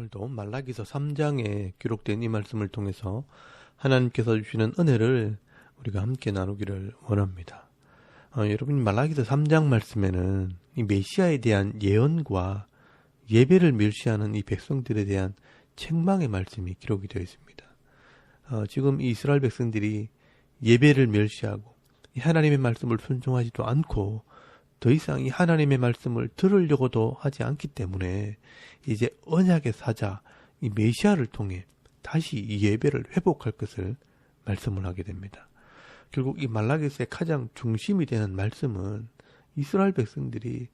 오늘도 말라기서 3장에 기록된 이 말씀을 통해서 하나님께서 주시는 은혜를 우리가 함께 나누기를 원합니다. 여러분, 말라기서 3장 말씀에는 이 메시아에 대한 예언과 예배를 멸시하는 이 백성들에 대한 책망의 말씀이 기록이 되어 있습니다. 지금 이 이스라엘 백성들이 예배를 멸시하고 하나님의 말씀을 순종하지도 않고 더 이상 이 하나님의 말씀을 들으려고도 하지 않기 때문에 이제 언약의 사자 이 메시아를 통해 다시 이 예배를 회복할 것을 말씀을 하게 됩니다. 결국 이 말라기서의 가장 중심이 되는 말씀은 이스라엘 백성들이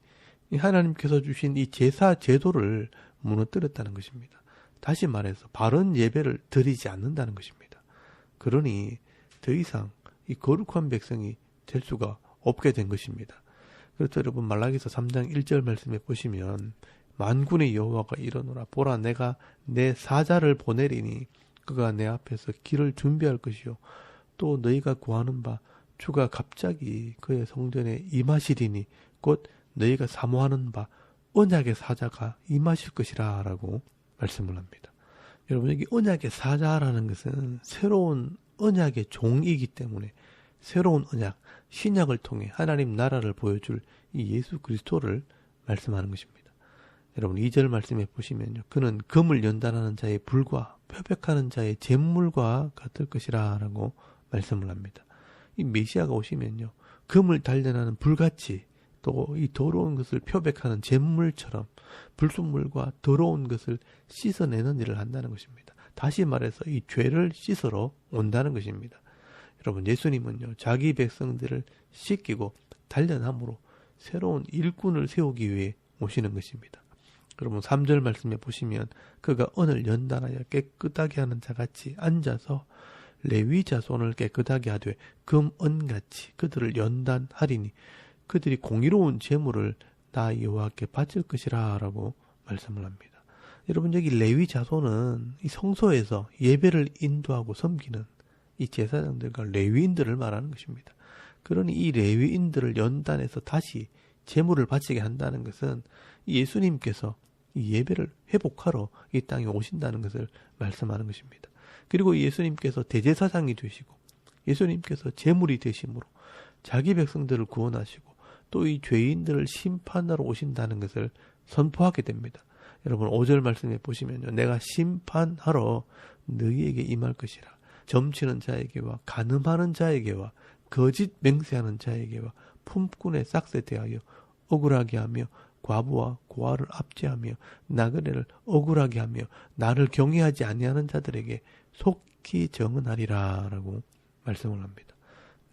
이 하나님께서 주신 이 제사 제도를 무너뜨렸다는 것입니다. 다시 말해서 바른 예배를 드리지 않는다는 것입니다. 그러니 더 이상 이 거룩한 백성이 될 수가 없게 된 것입니다. 그래서 여러분, 말라기서 3장 1절 말씀에 보시면 만군의 여호와가 이르노라, 보라 내가 내 사자를 보내리니 그가 내 앞에서 길을 준비할 것이요 또 너희가 구하는 바 주가 갑자기 그의 성전에 임하시리니 곧 너희가 사모하는 바 언약의 사자가 임하실 것이라 라고 말씀을 합니다. 여러분, 여기 언약의 사자라는 것은 새로운 언약의 종이기 때문에 새로운 언약, 신약을 통해 하나님 나라를 보여줄 이 예수 그리스도를 말씀하는 것입니다. 여러분, 2절 말씀에 보시면요, 그는 금을 연단하는 자의 불과 표백하는 자의 잿물과 같을 것이라 라고 말씀을 합니다. 이 메시아가 오시면요, 금을 단련하는 불같이 또 이 더러운 것을 표백하는 잿물처럼 불순물과 더러운 것을 씻어내는 일을 한다는 것입니다. 다시 말해서 이 죄를 씻으러 온다는 것입니다. 여러분, 예수님은요, 자기 백성들을 씻기고 단련함으로 새로운 일꾼을 세우기 위해 오시는 것입니다. 여러분, 3절 말씀에 보시면 그가 언을 연단하여 깨끗하게 하는 자같이 앉아서 레위 자손을 깨끗하게 하되 금은같이 그들을 연단하리니 그들이 공의로운 제물을 나 여호와께 바칠 것이라 라고 말씀을 합니다. 여러분, 여기 레위 자손은 이 성소에서 예배를 인도하고 섬기는 이 제사장들과 레위인들을 말하는 것입니다. 그러니 이 레위인들을 연단해서 다시 제물을 바치게 한다는 것은 예수님께서 이 예배를 회복하러 이 땅에 오신다는 것을 말씀하는 것입니다. 그리고 예수님께서 대제사장이 되시고 예수님께서 제물이 되심으로 자기 백성들을 구원하시고 또 이 죄인들을 심판하러 오신다는 것을 선포하게 됩니다. 여러분, 5절 말씀에 보시면요, 내가 심판하러 너희에게 임할 것이라. 점치는 자에게와 간음하는 자에게와 거짓 맹세하는 자에게와 품꾼의 싹새 대하여 억울하게 하며 과부와 고아를 압제하며 나그네를 억울하게 하며 나를 경외하지 아니하는 자들에게 속히 정언하리라 라고 말씀을 합니다.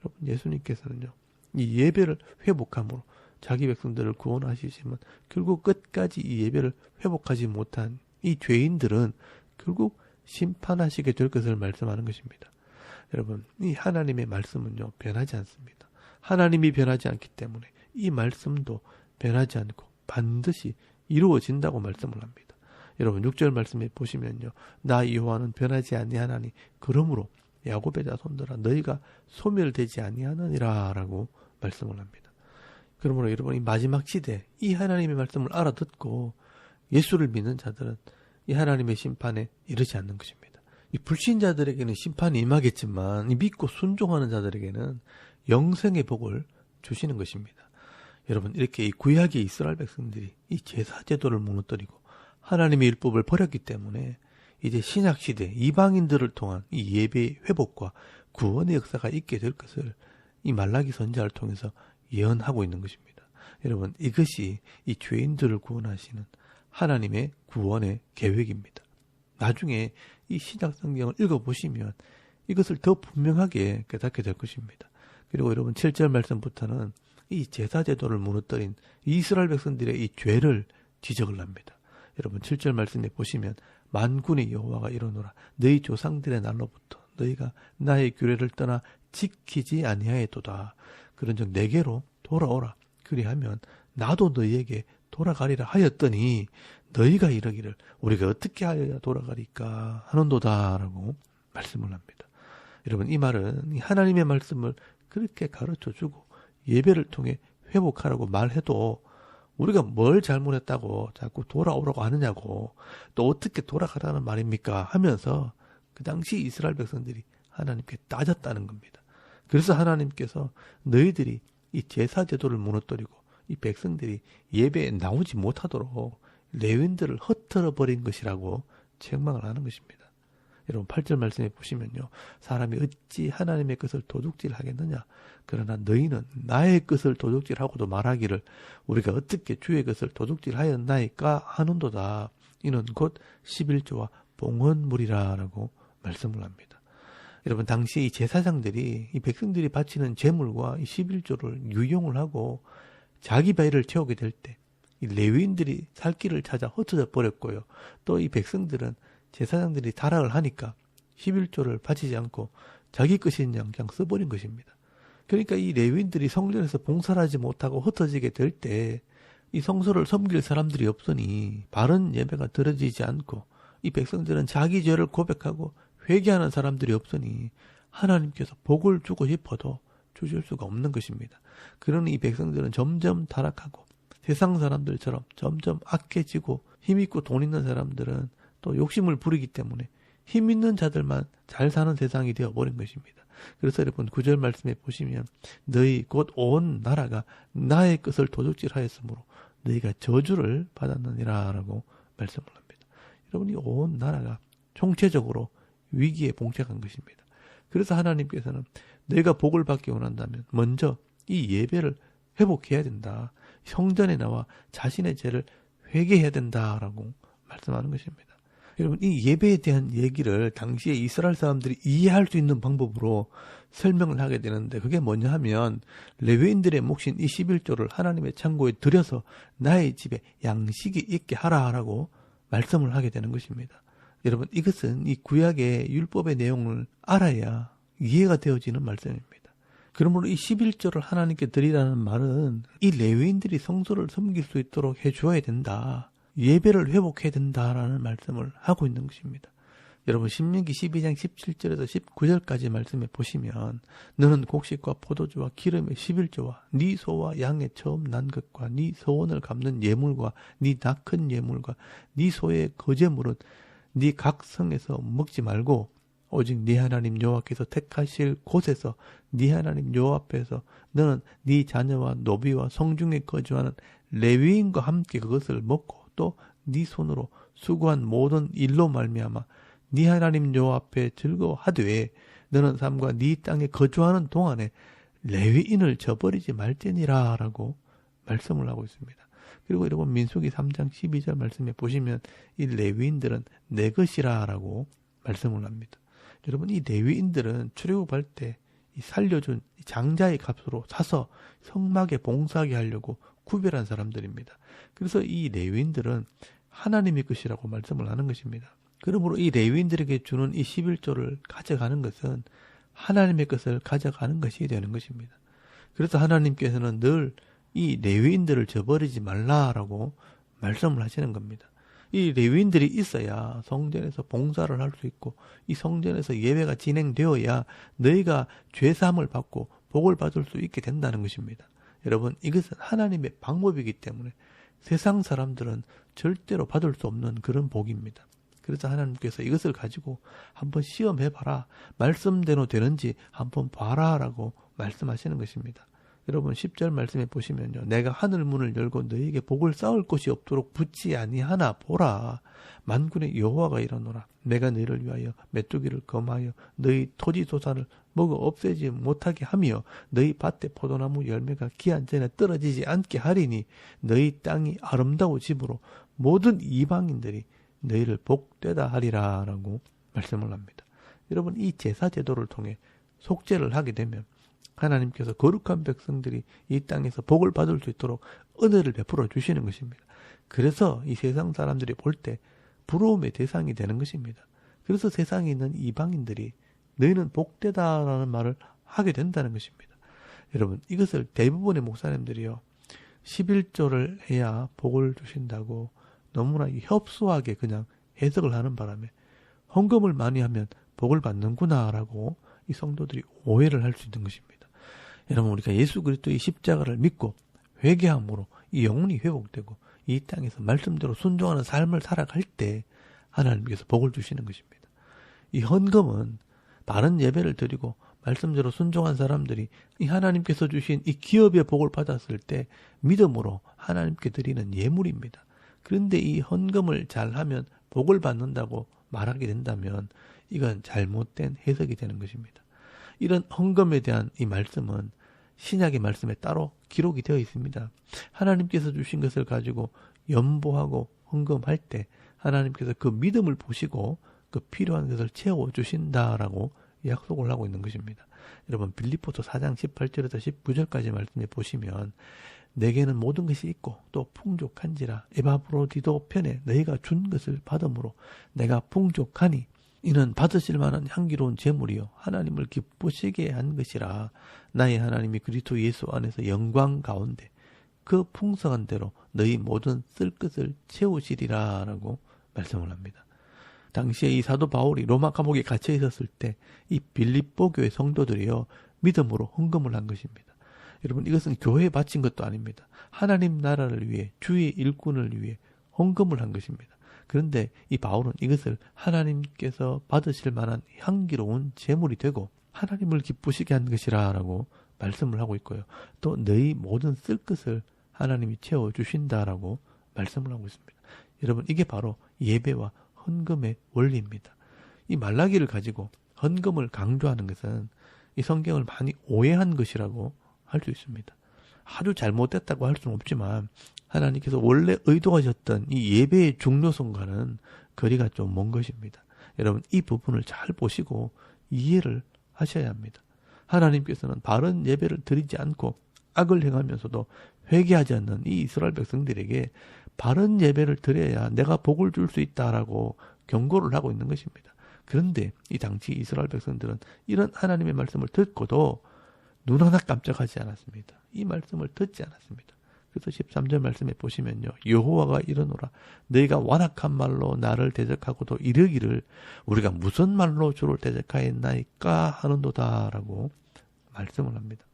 여러분, 예수님께서는요, 이 예배를 회복함으로 자기 백성들을 구원하시지만 결국 끝까지 이 예배를 회복하지 못한 이 죄인들은 결국 심판하시게 될 것을 말씀하는 것입니다. 여러분, 이 하나님의 말씀은요, 변하지 않습니다. 하나님이 변하지 않기 때문에 이 말씀도 변하지 않고 반드시 이루어진다고 말씀을 합니다. 여러분, 6절 말씀에 보시면요, 나 여호와는 변하지 아니하나니 그러므로 야곱의 자손들아 너희가 소멸되지 아니하느니라 라고 말씀을 합니다. 그러므로 여러분, 이 마지막 시대 이 하나님의 말씀을 알아듣고 예수를 믿는 자들은 이 하나님의 심판에 이르지 않는 것입니다. 이 불신자들에게는 심판이 임하겠지만 이 믿고 순종하는 자들에게는 영생의 복을 주시는 것입니다. 여러분, 이렇게 이 구약의 이스라엘 백성들이 이 제사 제도를 무너뜨리고 하나님의 율법을 버렸기 때문에 이제 신약 시대 이방인들을 통한 이 예배의 회복과 구원의 역사가 있게 될 것을 이 말라기 선지자를 통해서 예언하고 있는 것입니다. 여러분, 이것이 이 죄인들을 구원하시는 하나님의 구원의 계획입니다. 나중에 이 신약 성경을 읽어보시면 이것을 더 분명하게 깨닫게 될 것입니다. 그리고 여러분, 7절 말씀부터는 이 제사 제도를 무너뜨린 이스라엘 백성들의 이 죄를 지적을 합니다. 여러분, 7절 말씀에 보시면 만군의 여호와가 이르노라, 너희 조상들의 날로부터 너희가 나의 규례를 떠나 지키지 아니하였도다. 그런즉 내게로 돌아오라. 그리하면 나도 너희에게 돌아가리라 하였더니 너희가 이르기를 우리가 어떻게 하여야 돌아가리까 하는도다 라고 말씀을 합니다. 여러분, 이 말은 하나님의 말씀을 그렇게 가르쳐주고 예배를 통해 회복하라고 말해도 우리가 뭘 잘못했다고 자꾸 돌아오라고 하느냐고, 또 어떻게 돌아가라는 말입니까 하면서 그 당시 이스라엘 백성들이 하나님께 따졌다는 겁니다. 그래서 하나님께서 너희들이 이 제사 제도를 무너뜨리고 이 백성들이 예배에 나오지 못하도록 레위인들을 흩어져 버린 것이라고 책망을 하는 것입니다. 여러분 8절 말씀에 보시면요, 사람이 어찌 하나님의 것을 도둑질하겠느냐, 그러나 너희는 나의 것을 도둑질하고도 말하기를 우리가 어떻게 주의 것을 도둑질하였나이까 하는도다. 이는 곧 11조와 봉헌물이라 라고 말씀을 합니다. 여러분 당시 이 제사장들이 이 백성들이 바치는 제물과 이 11조를 유용을 하고 자기 배를 채우게 될 때 이 레위인들이 살 길을 찾아 흩어져 버렸고요. 또 이 백성들은 제사장들이 타락을 하니까 11조를 바치지 않고 자기 것인 양 그냥 써버린 것입니다. 그러니까 이 레위인들이 성전에서 봉사를 하지 못하고 흩어지게 될 때 이 성소를 섬길 사람들이 없으니 바른 예배가 드려지지 않고 이 백성들은 자기 죄를 고백하고 회개하는 사람들이 없으니 하나님께서 복을 주고 싶어도 주실 수가 없는 것입니다. 그러니 이 백성들은 점점 타락하고 세상 사람들처럼 점점 악해지고 힘있고 돈 있는 사람들은 또 욕심을 부리기 때문에 힘 있는 자들만 잘 사는 세상이 되어버린 것입니다. 그래서 여러분 9절 말씀에 보시면 너희 곧 온 나라가 나의 것을 도둑질하였으므로 너희가 저주를 받았느니라 라고 말씀을 합니다. 여러분이 온 나라가 총체적으로 위기에 봉착한 것입니다. 그래서 하나님께서는 너희가 복을 받기 원한다면 먼저 이 예배를 회복해야 된다. 성전에 나와 자신의 죄를 회개해야 된다라고 말씀하는 것입니다. 여러분 이 예배에 대한 얘기를 당시에 이스라엘 사람들이 이해할 수 있는 방법으로 설명을 하게 되는데 그게 뭐냐 하면 레위인들의 몫인 이 11조를 하나님의 창고에 들여서 나의 집에 양식이 있게 하라라고 말씀을 하게 되는 것입니다. 여러분 이것은 이 구약의 율법의 내용을 알아야 이해가 되어지는 말씀입니다. 그러므로 이 11조를 하나님께 드리라는 말은 이 레위인들이 성소를 섬길 수 있도록 해주어야 된다. 예배를 회복해야 된다라는 말씀을 하고 있는 것입니다. 여러분 신명기 12장 17절에서 19절까지 말씀해 보시면 너는 곡식과 포도주와 기름의 11조와 네 소와 양의 처음 난 것과 네 서원을 갚는 예물과 네 낙한 예물과 네 소의 거제물은 네 각 성에서 먹지 말고 오직 네 하나님 여호와께서 택하실 곳에서 네 하나님 여호와 앞에서 너는 네 자녀와 노비와 성중에 거주하는 레위인과 함께 그것을 먹고 또 네 손으로 수고한 모든 일로 말미암아 네 하나님 여호와 앞에 즐거워하되 너는 삶과 네 땅에 거주하는 동안에 레위인을 저버리지 말지니라 라고 말씀을 하고 있습니다. 그리고 여러분 민수기 3장 12절 말씀에 보시면 이 레위인들은 내 것이라 라고 말씀을 합니다. 여러분 이 레위인들은 출애굽할 때 이 살려준 장자의 값으로 사서 성막에 봉사하게 하려고 구별한 사람들입니다. 그래서 이 레위인들은 하나님의 것이라고 말씀을 하는 것입니다. 그러므로 이 레위인들에게 주는 이 11조를 가져가는 것은 하나님의 것을 가져가는 것이 되는 것입니다. 그래서 하나님께서는 늘 이 레위인들을 저버리지 말라라고 말씀을 하시는 겁니다. 이 레위인들이 있어야 성전에서 봉사를 할 수 있고 이 성전에서 예배가 진행되어야 너희가 죄사함을 받고 복을 받을 수 있게 된다는 것입니다. 여러분 이것은 하나님의 방법이기 때문에 세상 사람들은 절대로 받을 수 없는 그런 복입니다. 그래서 하나님께서 이것을 가지고 한번 시험해봐라. 말씀대로 되는지 한번 봐라 라고 말씀하시는 것입니다. 여러분 10절 말씀에 보시면요. 내가 하늘 문을 열고 너희에게 복을 쌓을 곳이 없도록 붙지 아니하나 보라. 만군의 여호와가 이러노라. 내가 너희를 위하여 메뚜기를 검하여 너희 토지 소산을 먹어 없애지 못하게 하며 너희 밭에 포도나무 열매가 기한 전에 떨어지지 않게 하리니 너희 땅이 아름다워짐으로 모든 이방인들이 너희를 복되다 하리라 라고 말씀을 합니다. 여러분 이 제사 제도를 통해 속죄를 하게 되면 하나님께서 거룩한 백성들이 이 땅에서 복을 받을 수 있도록 은혜를 베풀어 주시는 것입니다. 그래서 이 세상 사람들이 볼 때 부러움의 대상이 되는 것입니다. 그래서 세상에 있는 이방인들이 너희는 복되다라는 말을 하게 된다는 것입니다. 여러분 이것을 대부분의 목사님들이요 11조를 해야 복을 주신다고 너무나 협소하게 그냥 해석을 하는 바람에 헌금을 많이 하면 복을 받는구나라고 이 성도들이 오해를 할 수 있는 것입니다. 여러분 우리가 예수 그리스도의 십자가를 믿고 회개함으로 이 영혼이 회복되고 이 땅에서 말씀대로 순종하는 삶을 살아갈 때 하나님께서 복을 주시는 것입니다. 이 헌금은 바른 예배를 드리고 말씀대로 순종한 사람들이 이 하나님께서 주신 이 기업의 복을 받았을 때 믿음으로 하나님께 드리는 예물입니다. 그런데 이 헌금을 잘하면 복을 받는다고 말하게 된다면 이건 잘못된 해석이 되는 것입니다. 이런 헌금에 대한 이 말씀은 신약의 말씀에 따로 기록이 되어 있습니다. 하나님께서 주신 것을 가지고 연보하고 헌금할 때 하나님께서 그 믿음을 보시고 그 필요한 것을 채워주신다라고 약속을 하고 있는 것입니다. 여러분 빌립보서 4장 18절에서 19절까지 말씀해 보시면 내게는 모든 것이 있고 또 풍족한지라 에바브로디도 편에 너희가 준 것을 받음으로 내가 풍족하니 이는 받으실 만한 향기로운 제물이요 하나님을 기쁘시게 한 것이라 나의 하나님이 그리스도 예수 안에서 영광 가운데 그 풍성한 대로 너희 모든 쓸 것을 채우시리라 라고 말씀을 합니다. 당시에 이 사도 바울이 로마 감옥에 갇혀 있었을 때 이 빌립보 교회 성도들이요 믿음으로 헌금을 한 것입니다. 여러분 이것은 교회에 바친 것도 아닙니다. 하나님 나라를 위해 주의 일꾼을 위해 헌금을 한 것입니다. 그런데 이 바울은 이것을 하나님께서 받으실 만한 향기로운 제물이 되고 하나님을 기쁘시게 한 것이라 라고 말씀을 하고 있고요. 또 너희 모든 쓸 것을 하나님이 채워주신다라고 말씀을 하고 있습니다. 여러분 이게 바로 예배와 헌금의 원리입니다. 이 말라기를 가지고 헌금을 강조하는 것은 이 성경을 많이 오해한 것이라고 할 수 있습니다. 아주 잘못됐다고 할 수는 없지만 하나님께서 원래 의도하셨던 이 예배의 중요성과는 거리가 좀 먼 것입니다. 여러분 이 부분을 잘 보시고 이해를 하셔야 합니다. 하나님께서는 바른 예배를 드리지 않고 악을 행하면서도 회개하지 않는 이 이스라엘 백성들에게 바른 예배를 드려야 내가 복을 줄 수 있다라고 경고를 하고 있는 것입니다. 그런데 이 당시 이스라엘 백성들은 이런 하나님의 말씀을 듣고도 눈 하나 깜짝하지 않았습니다. 이 말씀을 듣지 않았습니다. 그래서 13절 말씀에 보시면요. 여호와가 이르노라 너희가 완악한 말로 나를 대적하고도 이르기를 우리가 무슨 말로 주를 대적하였나이까 하는도다 라고 말씀을 합니다.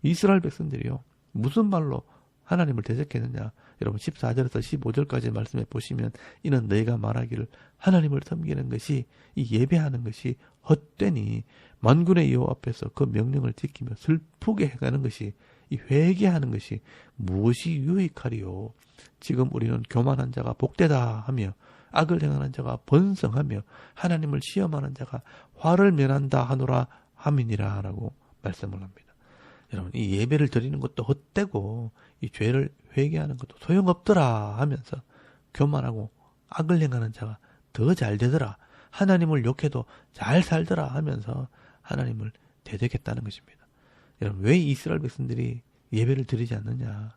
이스라엘 백성들이요. 무슨 말로 하나님을 대적했느냐. 여러분 14절에서 15절까지 말씀해 보시면 이는 너희가 말하기를 하나님을 섬기는 것이 이 예배하는 것이 헛되니 만군의 여호와 앞에서 그 명령을 지키며 슬프게 행하는 것이 이 회개하는 것이 무엇이 유익하리요. 지금 우리는 교만한 자가 복되다 하며 악을 행하는 자가 번성하며 하나님을 시험하는 자가 화를 면한다 하노라 함이니라 라고 말씀을 합니다. 여러분 이 예배를 드리는 것도 헛되고 이 죄를 회개하는 것도 소용없더라 하면서 교만하고 악을 행하는 자가 더 잘 되더라. 하나님을 욕해도 잘 살더라 하면서 하나님을 대적했다는 것입니다. 여러분 왜 이스라엘 백성들이 예배를 드리지 않느냐.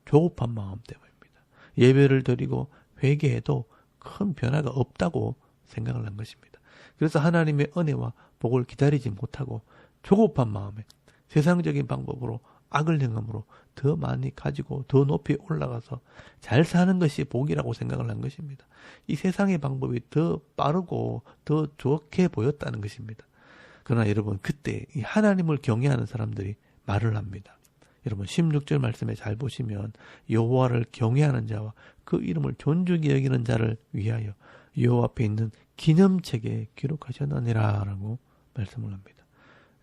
조급한 마음 때문입니다. 예배를 드리고 회개해도 큰 변화가 없다고 생각을 한 것입니다. 그래서 하나님의 은혜와 복을 기다리지 못하고 조급한 마음에 세상적인 방법으로 악을 행함으로 더 많이 가지고 더 높이 올라가서 잘 사는 것이 복이라고 생각을 한 것입니다. 이 세상의 방법이 더 빠르고 더 좋게 보였다는 것입니다. 그러나 여러분 그때 이 하나님을 경외하는 사람들이 말을 합니다. 여러분 16절 말씀에 잘 보시면 여호와를 경외하는 자와 그 이름을 존중히 여기는 자를 위하여 여호와 앞에 있는 기념책에 기록하셨느니라 라고 말씀을 합니다.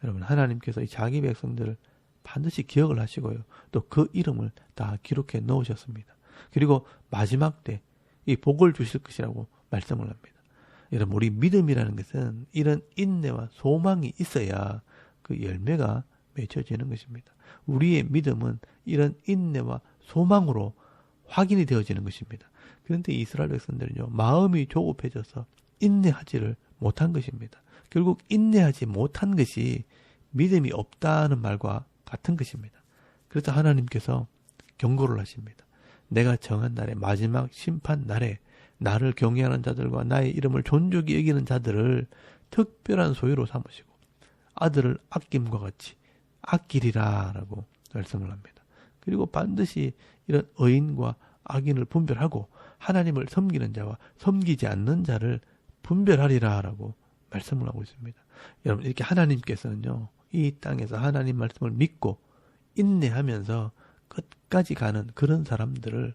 여러분 하나님께서 이 자기 백성들을 반드시 기억을 하시고요. 또 그 이름을 다 기록해 넣으셨습니다. 그리고 마지막 때 이 복을 주실 것이라고 말씀을 합니다. 여러분 우리 믿음이라는 것은 이런 인내와 소망이 있어야 그 열매가 맺혀지는 것입니다. 우리의 믿음은 이런 인내와 소망으로 확인이 되어지는 것입니다. 그런데 이스라엘 백성들은요. 마음이 조급해져서 인내하지를 못한 것입니다. 결국 인내하지 못한 것이 믿음이 없다는 말과 같은 것입니다. 그래서 하나님께서 경고를 하십니다. 내가 정한 날에 마지막 심판 날에 나를 경외하는 자들과 나의 이름을 존중히 여기는 자들을 특별한 소유로 삼으시고 아들을 아낌과 같이 아끼리라 라고 말씀을 합니다. 그리고 반드시 이런 의인과 악인을 분별하고 하나님을 섬기는 자와 섬기지 않는 자를 분별하리라 라고 말씀을 하고 있습니다. 여러분 이렇게 하나님께서는요. 이 땅에서 하나님 말씀을 믿고 인내하면서 끝까지 가는 그런 사람들을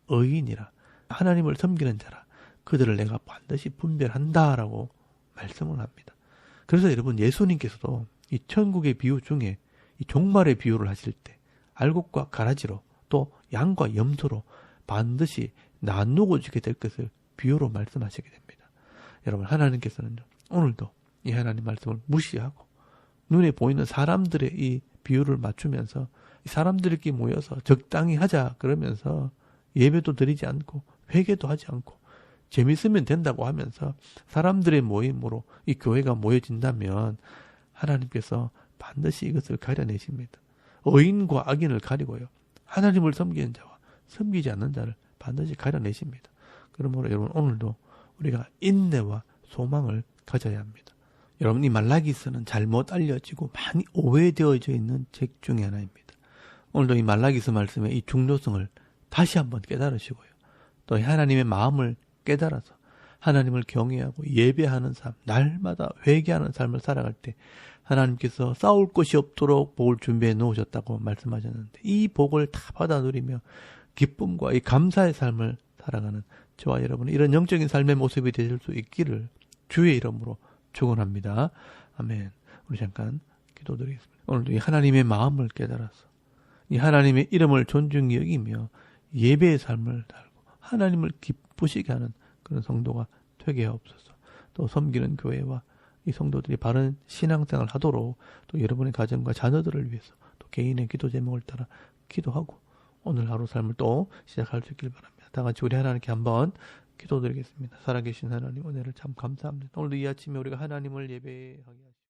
의인이라, 하나님을 섬기는 자라, 그들을 내가 반드시 분별한다라고 말씀을 합니다. 그래서 여러분, 예수님께서도 이 천국의 비유 중에 이 종말의 비유를 하실 때 알곡과 가라지로 또 양과 염소로 반드시 나누고 주게 될 것을 비유로 말씀하시게 됩니다. 여러분, 하나님께서는 오늘도 이 하나님 말씀을 무시하고 눈에 보이는 사람들의 이 비유를 맞추면서 이 사람들끼리 모여서 적당히 하자 그러면서 예배도 드리지 않고 회개도 하지 않고 재밌으면 된다고 하면서 사람들의 모임으로 이 교회가 모여진다면 하나님께서 반드시 이것을 가려내십니다. 의인과 악인을 가리고요, 하나님을 섬기는 자와 섬기지 않는 자를 반드시 가려내십니다. 그러므로 여러분, 오늘도 우리가 인내와 소망을 가져야 합니다. 여러분, 이 말라기서는 잘못 알려지고 많이 오해되어져 있는 책 중에 하나입니다. 오늘도 이 말라기서 말씀의 이 중요성을 다시 한번 깨달으시고요, 또 하나님의 마음을 깨달아서 하나님을 경외하고 예배하는 삶, 날마다 회개하는 삶을 살아갈 때 하나님께서 싸울 것이 없도록 복을 준비해 놓으셨다고 말씀하셨는데, 이 복을 다 받아 누리며 기쁨과 이 감사의 삶을 살아가는 저와 여러분은 이런 영적인 삶의 모습이 되실 수 있기를 주의 이름으로 축원합니다. 아멘. 우리 잠깐 기도드리겠습니다. 오늘도 이 하나님의 마음을 깨달아서 이 하나님의 이름을 존중히 여기며 예배의 삶을 살고 하나님을 기쁘시게 하는 그런 성도가 되게 하옵소서. 또 섬기는 교회와 이 성도들이 바른 신앙생활을 하도록 또 여러분의 가정과 자녀들을 위해서 또 개인의 기도 제목을 따라 기도하고 오늘 하루 삶을 또 시작할 수 있길 바랍니다. 다 같이 우리 하나님께 한번 기도드리겠습니다. 살아계신 하나님, 은혜를 참 감사합니다. 오늘도 이 아침에 우리가 하나님을 예배하게 하시고